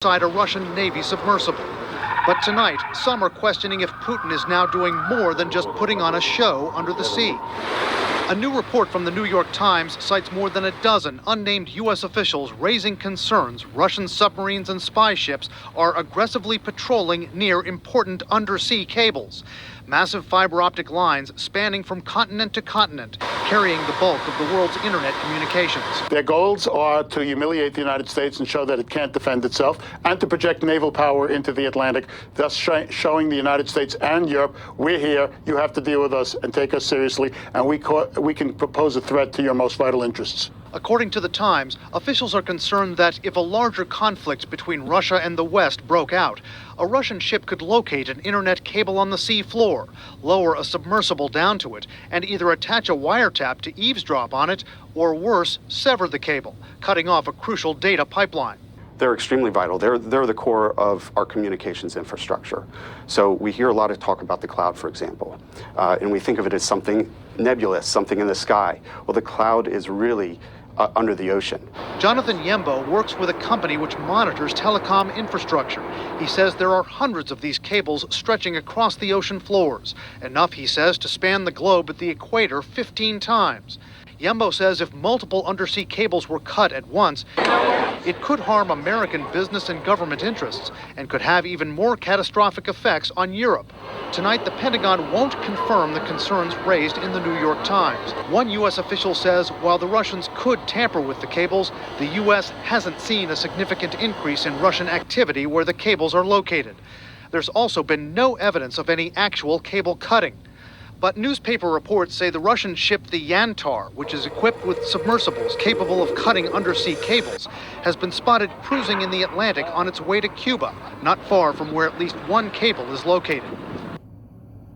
inside a Russian Navy submersible. But tonight, some are questioning if Putin is now doing more than just putting on a show under the sea. A new report from the New York Times cites more than a dozen unnamed U.S. officials raising concerns Russian submarines and spy ships are aggressively patrolling near important undersea cables. Massive fiber optic lines spanning from continent to continent, carrying the bulk of the world's internet communications. Their goals are to humiliate the United States and show that it can't defend itself, and to project naval power into the Atlantic, thus showing the United States and Europe, we're here, you have to deal with us and take us seriously, and we can propose a threat to your most vital interests. According to the Times, officials are concerned that if a larger conflict between Russia and the West broke out, a Russian ship could locate an internet cable on the sea floor, lower a submersible down to it, and either attach a wiretap to eavesdrop on it, or worse, sever the cable, cutting off a crucial data pipeline. They're extremely vital. They're the core of our communications infrastructure. So we hear a lot of talk about the cloud, for example, and we think of it as something nebulous, something in the sky. Well, the cloud is really under the ocean. Jonathan Yembo works with a company which monitors telecom infrastructure. He says there are hundreds of these cables stretching across the ocean floors, enough, he says, to span the globe at the equator 15 times. Yembo says if multiple undersea cables were cut at once, it could harm American business and government interests and could have even more catastrophic effects on Europe. Tonight, the Pentagon won't confirm the concerns raised in the New York Times. One U.S. official says while the Russians could tamper with the cables, the U.S. hasn't seen a significant increase in Russian activity where the cables are located. There's also been no evidence of any actual cable cutting. But newspaper reports say the Russian ship the Yantar, which is equipped with submersibles capable of cutting undersea cables, has been spotted cruising in the Atlantic on its way to Cuba, not far from where at least one cable is located.